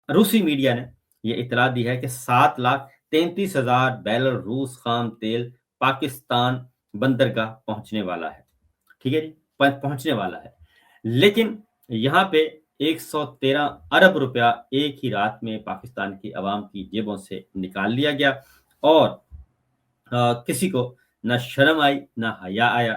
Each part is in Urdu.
روسی میڈیا نے یہ اطلاع دی ہے کہ 7,33,000 بیرل روس خام تیل پاکستان بندرگاہ پہنچنے والا ہے. ٹھیک ہے جی، پہنچنے والا ہے. لیکن یہاں پہ 113 ارب روپیہ ایک ہی رات میں پاکستان کی عوام کی جیبوں سے نکال لیا گیا، اور کسی کو نہ شرم آئی نہ حیا آیا.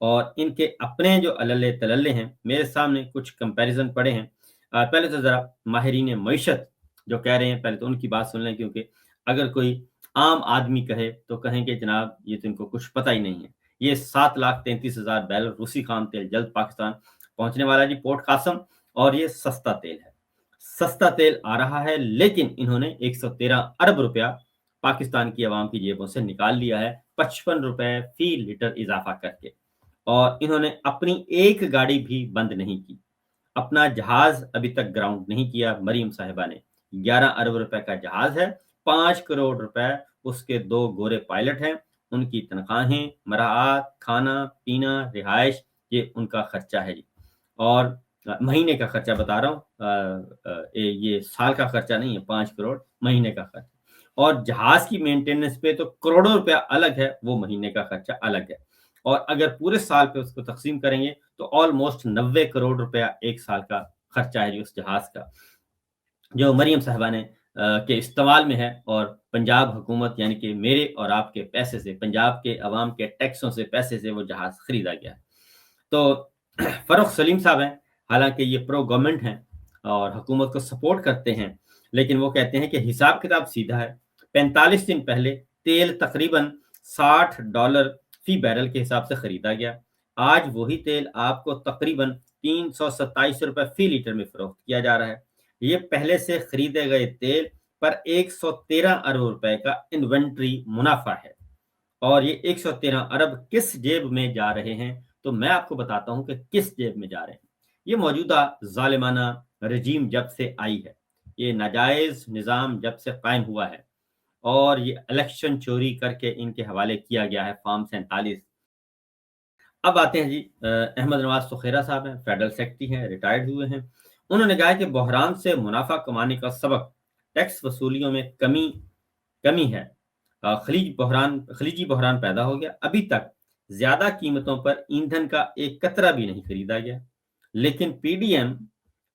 اور ان کے اپنے جو عللے تللے ہیں، میرے سامنے کچھ کمپیریزن پڑے ہیں. پہلے تو ذرا ماہرین معیشت جو کہہ رہے ہیں، پہلے تو ان کی بات سن لیں، کیونکہ اگر کوئی عام آدمی کہے تو کہیں کہ جناب یہ تو ان کو کچھ پتہ ہی نہیں ہے. یہ 7,33,000 بیرل روسی خام تیل جلد پاکستان پہنچنے والا ہے جی، پورٹ قاسم. اور یہ سستا تیل ہے، سستا تیل آ رہا ہے، لیکن انہوں نے 113 ارب روپیہ پاکستان کی عوام کی جیبوں سے نکال لیا ہے، 55 روپے فی لیٹر اضافہ کر کے. اور انہوں نے اپنی ایک گاڑی بھی بند نہیں کی. اپنا جہاز ابھی تک گراؤنڈ نہیں کیا. مریم صاحبہ نے 11 ارب روپے کا جہاز ہے، 5 کروڑ روپے اس کے 2 گورے پائلٹ ہیں. ان کی تنخواہیں، مراعات، کھانا پینا، رہائش، یہ ان کا خرچہ ہے جی. اور مہینے کا خرچہ بتا رہا ہوں، یہ سال کا خرچہ نہیں ہے، 5 کروڑ مہینے کا خرچہ. اور جہاز کی مینٹیننس پہ تو کروڑوں روپیہ الگ ہے، وہ مہینے کا خرچہ الگ ہے. اور اگر پورے سال پہ اس کو تقسیم کریں گے تو آلموسٹ 90 کروڑ روپیہ ایک سال کا خرچہ ہے جی اس جہاز کا، جو مریم صاحبہ نے کے استعمال میں ہے. اور پنجاب حکومت یعنی کہ میرے اور آپ کے پیسے سے، پنجاب کے عوام کے ٹیکسوں سے، پیسے سے وہ جہاز خریدا گیا ہے. تو فروخ سلیم صاحب ہیں، حالانکہ یہ پرو گورنمنٹ ہیں اور حکومت کو سپورٹ کرتے ہیں، لیکن وہ کہتے ہیں کہ حساب کتاب سیدھا ہے. 45 دن پہلے تیل تقریباً $60 فی بیرل کے حساب سے خریدا گیا. آج وہی تیل آپ کو تقریباً 327 روپے فی لیٹر میں فروخت کیا جا رہا ہے. یہ پہلے سے خریدے گئے تیل پر 113 ارب روپے کا انوینٹری منافع ہے. اور یہ 113 ارب کس جیب میں جا رہے ہیں؟ تو میں آپ کو بتاتا ہوں کہ کس جیب میں جا رہے ہیں. یہ موجودہ ظالمانہ رجیم جب سے آئی ہے، یہ ناجائز نظام جب سے قائم ہوا ہے، اور یہ الیکشن چوری کر کے ان کے حوالے کیا گیا ہے فارم 47. اب آتے ہیں جی، احمد نواز سخیرہ صاحب ہیں، فیڈرل سیکرٹری ہیں، ریٹائرڈ ہوئے ہیں. انہوں نے کہا کہ بحران سے منافع کمانے کا سبق ٹیکس وصولیوں میں کمی ہے. خلیجی بحران پیدا ہو گیا. ابھی تک زیادہ قیمتوں پر ایندھن کا ایک قطرہ بھی نہیں خریدا گیا، لیکن P D M,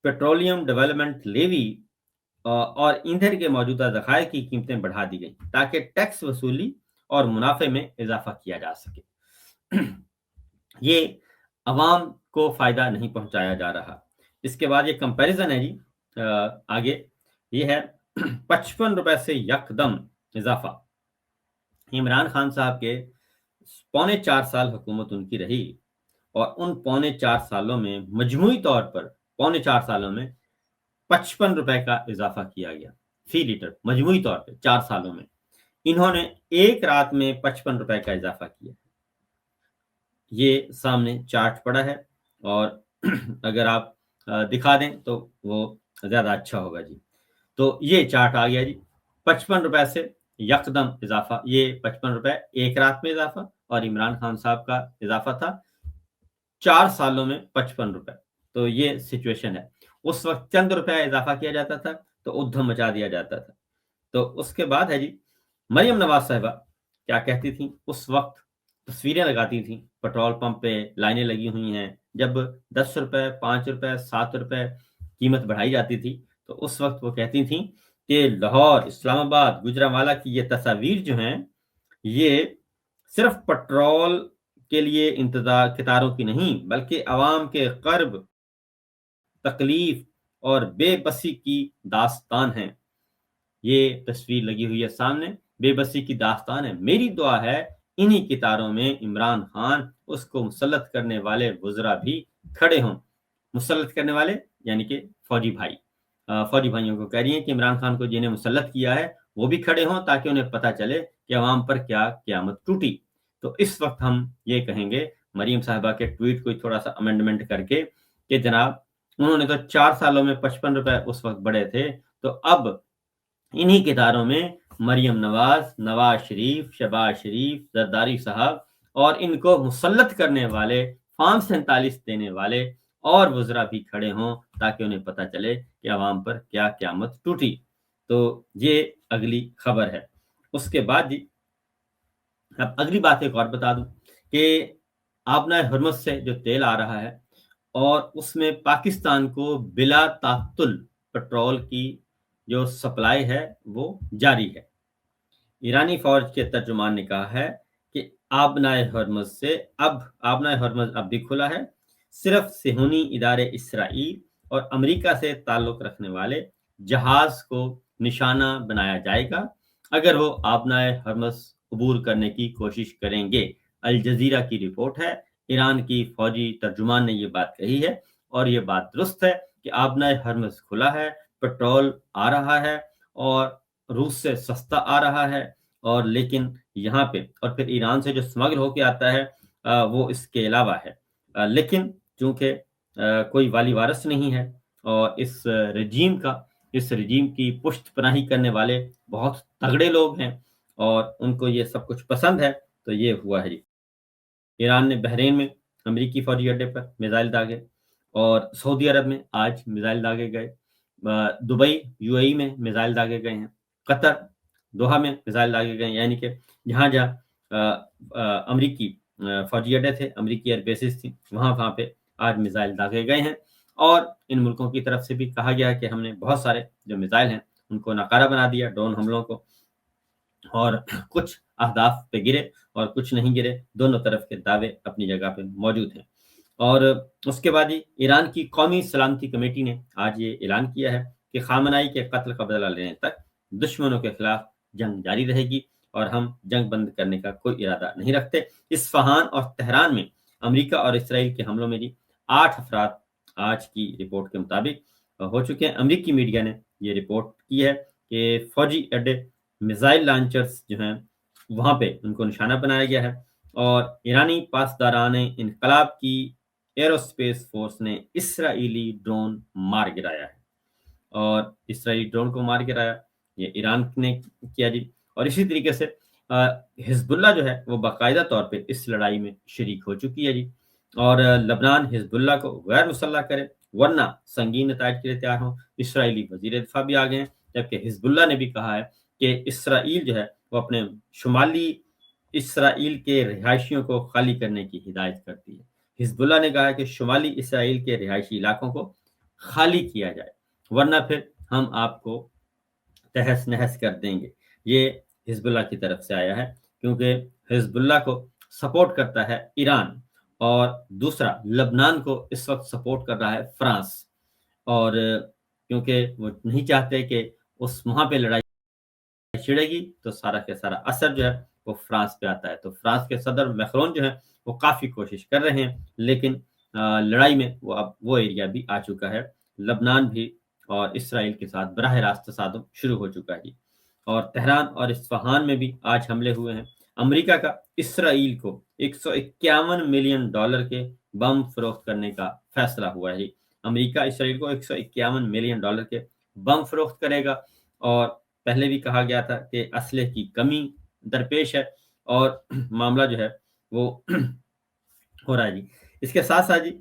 petroleum development levy, اور ایندھن کے موجودہ ذخائر کی قیمتیں بڑھا دی گئی تاکہ ٹیکس وصولی اور منافع میں اضافہ کیا جا سکے. یہ عوام کو فائدہ نہیں پہنچایا جا رہا. اس کے بعد یہ کمپیریزن ہے جی، آگے یہ ہے 55 روپے سے یکدم اضافہ. عمران خان صاحب کے 4.25 سال حکومت ان کی رہی، اور ان 4.25 سالوں میں مجموعی طور پر 4.25 سالوں میں 55 روپے کا اضافہ کیا گیا فی لیٹر. مجموعی طور پہ 4 سالوں میں انہوں نے ایک رات میں 55 روپے کا اضافہ کیا. یہ سامنے چارٹ پڑا ہے، اور اگر آپ دکھا دیں تو وہ زیادہ اچھا ہوگا جی. تو یہ چارٹ آ گیا جی، 55 روپے سے یکدم اضافہ. یہ 55 روپے ایک رات میں اضافہ، اور عمران خان صاحب کا اضافہ تھا 4 سالوں میں 55 روپے. تو یہ سچویشن ہے. اس وقت چند روپے اضافہ کیا جاتا تھا تو ادھم مچا دیا جاتا تھا. تو اس کے بعد ہے جی، مریم نواز صاحبہ کیا کہتی تھیں اس وقت؟ تصویریں لگاتی تھیں، پیٹرول پمپ پہ لائنیں لگی ہوئی ہیں. جب 10 روپے، 5 روپے، 7 روپے قیمت بڑھائی جاتی تھی تو اس وقت وہ کہتی تھیں کہ لاہور، اسلام آباد، گجرانوالہ کی یہ تصاویر جو ہیں، یہ صرف پیٹرول کے لیے انتظار قطاروں کی نہیں، بلکہ عوام کے قرب، تکلیف اور بے بسی کی داستان ہیں. یہ تصویر لگی ہوئی ہے سامنے، بے بسی کی داستان ہے. میری دعا ہے انہی کتاروں میں عمران خان، اس کو مسلط کرنے والے وزراء بھی کھڑے ہوں. مسلط کرنے والے یعنی کہ فوجی بھائیوں کو کہہ رہی ہیں کہ عمران خان کو جنہیں مسلط کیا ہے وہ بھی کھڑے ہوں، تاکہ انہیں پتہ چلے کہ عوام پر کیا قیامت ٹوٹی. تو اس وقت ہم یہ کہیں گے مریم صاحبہ کے ٹویٹ کو تھوڑا سا امینڈمنٹ کر کے کہ جناب انہوں نے تو 4 سالوں میں 55 روپے اس وقت بڑھے تھے، تو اب انہی کتاروں میں مریم نواز، نواز شریف، شہباز شریف، زرداری صاحب اور ان کو مسلط کرنے والے، فارم 47 دینے والے اور وزراء بھی کھڑے ہوں، تاکہ انہیں پتہ چلے کہ عوام پر کیا قیامت ٹوٹی۔ تو یہ اگلی خبر ہے۔ اس کے بعد جی اب اگلی بات ایک اور بتا دوں کہ آبنائے ہرمز سے جو تیل آ رہا ہے اور اس میں پاکستان کو بلا تعطل پیٹرول کی جو سپلائی ہے وہ جاری ہے۔ ایرانی فوج کے ترجمان نے کہا ہے کہ آبنائے ہرمز اب بھی کھلا ہے، صرف صہیونی ادارے اسرائیل اور امریکہ سے تعلق رکھنے والے جہاز کو نشانہ بنایا جائے گا اگر وہ آبنائے ہرمز عبور کرنے کی کوشش کریں گے۔ الجزیرہ کی رپورٹ ہے، ایران کی فوجی ترجمان نے یہ بات کہی ہے اور یہ بات درست ہے کہ آبنائے ہرمز کھلا ہے، پیٹرول آ رہا ہے اور روس سے سستا آ رہا ہے، اور لیکن یہاں پہ اور پھر ایران سے جو سمگل ہو کے آتا ہے وہ اس کے علاوہ ہے، لیکن چونکہ کوئی والی وارث نہیں ہے اور اس رجیم کی پشت پناہی کرنے والے بہت تگڑے لوگ ہیں اور ان کو یہ سب کچھ پسند ہے، تو یہ ہوا ہے جی۔ ایران نے بحرین میں امریکی فوجی اڈے پر میزائل داغے اور سعودی عرب میں آج میزائل داغے گئے، دبئی یو اے ای میں میزائل داغے گئے ہیں، قطر دوحہ میں میزائل داغے گئے ہیں، یعنی کہ جہاں امریکی فوجی اڈے تھے، امریکی ایئر بیسز تھیں، وہاں پہ آج میزائل داغے گئے ہیں، اور ان ملکوں کی طرف سے بھی کہا گیا ہے کہ ہم نے بہت سارے جو میزائل ہیں ان کو ناکارہ بنا دیا ڈرون حملوں کو، اور کچھ اہداف پہ گرے اور کچھ نہیں گرے، دونوں طرف کے دعوے اپنی جگہ پہ موجود ہیں۔ اور اس کے بعد ہی ایران کی قومی سلامتی کمیٹی نے آج یہ اعلان کیا ہے کہ خامنائی کے قتل کا بدلہ لینے تک دشمنوں کے خلاف جنگ جاری رہے گی اور ہم جنگ بند کرنے کا کوئی ارادہ نہیں رکھتے۔ اصفہان اور تہران میں امریکہ اور اسرائیل کے حملوں میں بھی 8 افراد آج کی رپورٹ کے مطابق ہو چکے ہیں۔ امریکی میڈیا نے یہ رپورٹ کی ہے کہ فوجی اڈے میزائل لانچرز جو ہیں وہاں پہ ان کو نشانہ بنایا گیا ہے، اور ایرانی پاسداران انقلاب کی ایروسپیس فورس نے اسرائیلی ڈرون مار گرایا ہے، اور اسرائیلی ڈرون کو مار گرایا یہ ایران نے کیا جی۔ اور اسی طریقے سے حزب اللہ جو ہے وہ باقاعدہ طور پہ اس لڑائی میں شریک ہو چکی ہے جی، اور لبنان حزب اللہ کو غیر مسلح کرے ورنہ سنگین نتائج کے لیے تیار ہوں۔ اسرائیلی وزیر دفاع بھی آ گئے ہیں، جبکہ حزب اللہ نے بھی کہا ہے کہ اسرائیل جو ہے وہ اپنے شمالی اسرائیل کے رہائشیوں کو خالی کرنے کی ہدایت کرتی ہے۔ حزب اللہ نے کہا ہے کہ شمالی اسرائیل کے رہائشی علاقوں کو خالی کیا جائے ورنہ پھر ہم آپ کو تہس نہس کر دیں گے۔ یہ حزب اللہ کی طرف سے آیا ہے، کیونکہ حزب اللہ کو سپورٹ کرتا ہے ایران، اور دوسرا لبنان کو اس وقت سپورٹ کر رہا ہے فرانس، اور کیونکہ وہ نہیں چاہتے کہ وہاں پہ لڑائی چھڑے گی تو سارا کا سارا اثر جو ہے وہ فرانس پہ آتا ہے۔ تو فرانس کے صدر میکرون جو ہے وہ کافی کوشش کر رہے ہیں، لیکن لڑائی میں اب وہ ایریا بھی آ چکا ہے، لبنان بھی اور اسرائیل کے ساتھ براہ راست تصادم شروع ہو چکا ہے، اور تہران اور اصفہان میں بھی آج حملے ہوئے ہیں۔ امریکہ کا اسرائیل کو $151 ملین کے بم فروخت کرنے کا فیصلہ ہوا ہے۔ امریکہ اسرائیل کو $151 ملین کے بم فروخت کرے گا، اور پہلے بھی کہا گیا تھا کہ اسلحے کی کمی درپیش ہے، اور معاملہ جو ہے وہ ہو رہا ہے جی۔ اس کے ساتھ ساتھ جی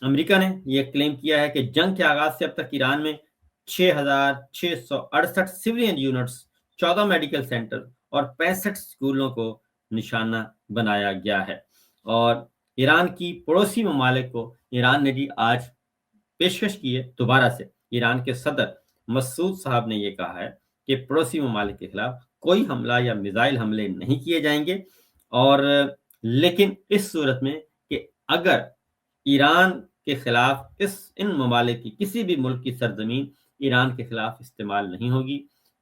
امریکہ نے یہ کلیم کیا ہے کہ جنگ کے آغاز سے اب تک ایران میں 6,668 سویلین یونٹس، 14 میڈیکل سینٹر اور 65 اسکولوں کو نشانہ بنایا گیا ہے۔ اور ایران کی پڑوسی ممالک کو ایران نے جی آج پیشکش کی ہے دوبارہ سے۔ ایران کے صدر مسعود صاحب نے یہ کہا ہے کہ پڑوسی ممالک کے خلاف کوئی حملہ یا میزائل حملے نہیں کیے جائیں گے، اور لیکن اس صورت میں کہ اگر ایران کے خلاف ان ممالک کی کسی بھی ملک کی سرزمین ایران کے خلاف استعمال نہیں ہوگی،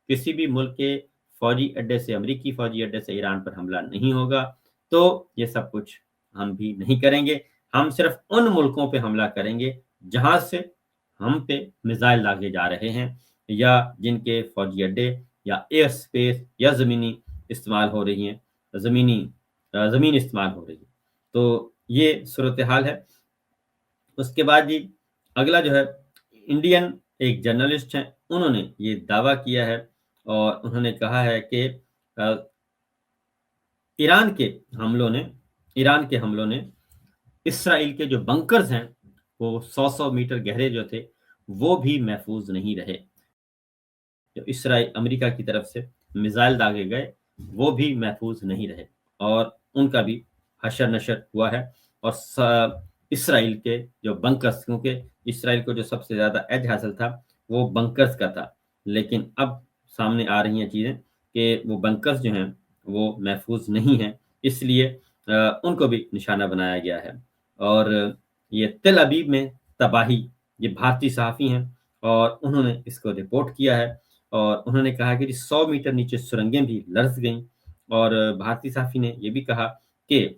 کسی بھی ملک کے فوجی اڈے سے، امریکی فوجی اڈے سے ایران پر حملہ نہیں ہوگا، تو یہ سب کچھ ہم بھی نہیں کریں گے۔ ہم صرف ان ملکوں پہ حملہ کریں گے جہاں سے ہم پہ میزائل داغے جا رہے ہیں، یا جن کے فوجی اڈے یا ایئر سپیس یا زمین استعمال ہو رہی ہیں، زمین استعمال ہو رہی ہے۔ تو یہ صورتحال ہے۔ اس کے بعد جی اگلا جو ہے انڈین ایک جرنلسٹ ہیں، انہوں نے یہ دعویٰ کیا ہے اور انہوں نے کہا ہے کہ ایران کے حملوں نے اسرائیل کے جو بنکرز ہیں وہ 100 میٹر گہرے جو تھے وہ بھی محفوظ نہیں رہے۔ جو اسرائیل امریکہ کی طرف سے میزائل داغے گئے وہ بھی محفوظ نہیں رہے، اور ان کا بھی حشر نشر ہوا ہے۔ اور اسرائیل کے جو بنکرز، کیونکہ اسرائیل کو جو سب سے زیادہ ایج حاصل تھا وہ بنکرز کا تھا، لیکن اب سامنے آ رہی ہیں چیزیں کہ وہ بنکرز جو ہیں وہ محفوظ نہیں ہیں، اس لیے ان کو بھی نشانہ بنایا گیا ہے۔ اور یہ تل ابیب میں تباہی، یہ بھارتی صحافی ہیں اور انہوں نے اس کو رپورٹ کیا ہے، اور انہوں نے کہا کہ 100 میٹر نیچے سرنگیں بھی لرز گئیں، اور بھارتی صحافی نے یہ بھی کہا کہ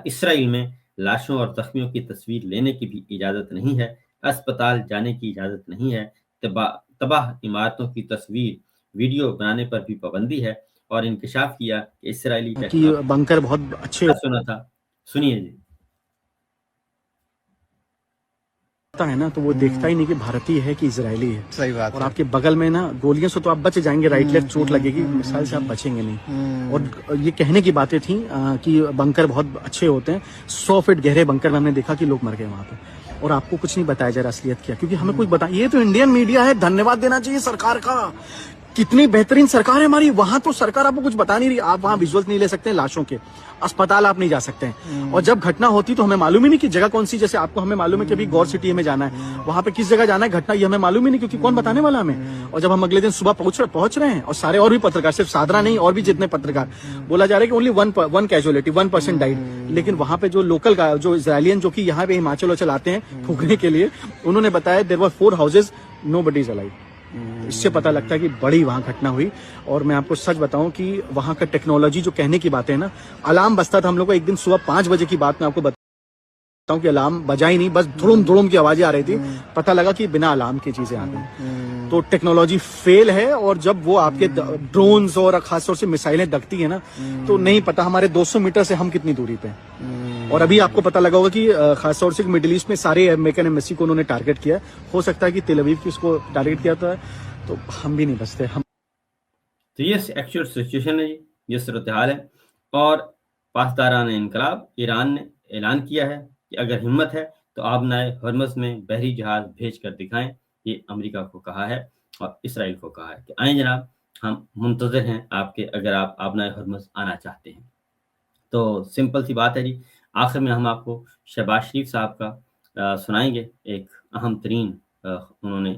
اسرائیل میں لاشوں اور زخمیوں کی تصویر لینے کی بھی اجازت نہیں ہے، اسپتال جانے کی اجازت نہیں ہے، تباہ عمارتوں کی تصویر ویڈیو بنانے پر بھی پابندی ہے، اور انکشاف کیا کہ اسرائیلی ٹیکنالوجی بنکر بہت اچھے سنا تھا۔ سنیے جی۔ ہے نا، تو وہ دیکھتا ہی نہیں کہ بھارتی ہے کہ اسرائیلی ہے۔ صحیح بات اور آپ کے بغل میں نا گولیاں سے تو آپ بچ جائیں گے، رائٹ لیفٹ چوٹ لگے گی، مثال سے آپ بچیں گے نہیں۔ اور یہ کہنے کی باتیں تھیں کہ بنکر بہت اچھے ہوتے ہیں، 100 فٹ گہرے بنکر میں ہم نے دیکھا کہ لوگ مر گئے وہاں پہ، اور آپ کو کچھ نہیں بتایا جا رہا اصلیت کیا، کیونکہ ہمیں کچھ بتا، یہ تو انڈین میڈیا ہے، دھنیواد دینا چاہیے سرکار کا، کتنی بہترین سرکار ہے ہماری۔ وہاں تو سرکار آپ کو کچھ بتا نہیں رہی، آپ وہاں ویژول نہیں لے سکتے لاشوں کے، اسپتال آپ نہیں جا سکتے ہیں، اور جب گھٹنا ہوتی تو ہمیں معلوم ہی نہیں کہ جگہ کون سی، جیسے آپ کو ہمیں معلوم ہے کہ ابھی گور سٹی میں جانا ہے، وہاں پہ کس جگہ جانا ہے گھٹنا، یہ ہمیں معلوم ہی نہیں، کیونکہ کون بتانے والا ہمیں۔ اور جب ہم اگلے دن صبح پہنچ رہے ہیں، اور سارے اور بھی پترکار، صرف سادرا نہیں اور بھی جتنے پترکار، بولا جا رہا ہے کہ اونلی 1 کیجولیٹی 1% ڈائڈ، لیکن وہاں پہ جو لوکل جو اسرائیلین جو کہ یہاں پہ ہماچل وچل آتے ہیں پھونکنے کے لیے، انہوں نے بتایا دیر ور 4 houses nobody is alive۔ اس سے پتہ لگتا ہے کہ بڑی وہاں گھٹنا ہوئی۔ اور میں آپ کو سچ بتاؤں کہ وہاں کا ٹیکنالوجی جو کہنے کی باتیں نا، الارم بجتا تھا ہم لوگ کو، ایک دن صبح 5 بجے کی بات میں آپ کو بتاؤں کہ الارم بجا ہی نہیں، بس دھڑم دھڑم کی آوازیں آ رہی تھی، پتہ لگا کہ بنا الارم کی چیزیں آ گئی۔ تو ٹیکنالوجی فیل ہے، اور جب وہ آپ کے ڈرونز اور خاص طور سے میسائلیں دکھتی ہیں نا، تو نہیں پتا ہمارے 200 میٹر سے ہم کتنی دوری پہ ہیں۔ اور ابھی آپ کو پتہ لگا ہوگا کہ خاص طور سے مڈل ایسٹ میں سارے امریکن ایمبیسی کو انہوں نے ٹارگٹ کیا، ہو سکتا ہے کہ تل ابیب کی اس کو ٹارگٹ کیا تھا، تو ہم بھی نہیں بچتے۔ تو یہ ایکچوئل سچویشن ہے جی، یہ صورتحال ہے۔ اور پاسداران انقلاب ایران نے اعلان کیا ہے کہ اگر ہمت ہے تو آبنائے ہرمز میں بحری جہاز بھیج کر دکھائیں، یہ امریکہ کو کہا ہے اور اسرائیل کو کہا ہے کہ آئیں جناب، ہم منتظر ہیں آپ کے، اگر آپ آبنائے ہرمز آنا چاہتے ہیں۔ تو سمپل سی بات ہے جی۔ آخر میں ہم آپ کو شہباز شریف صاحب کا سنائیں گے، ایک اہم ترین انہوں نے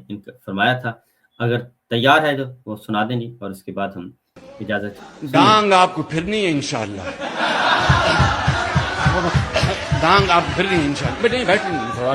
فرمایا تھا، اگر تیار ہے تو وہ سنا دیں جی، اور اس کے بعد ہم اجازت۔ ڈانگ آپ کو پھرنی ہے انشاءاللہ، ڈانگ آپ کو پھرنی ہے انشاءاللہ۔ بیٹھیں تھوڑا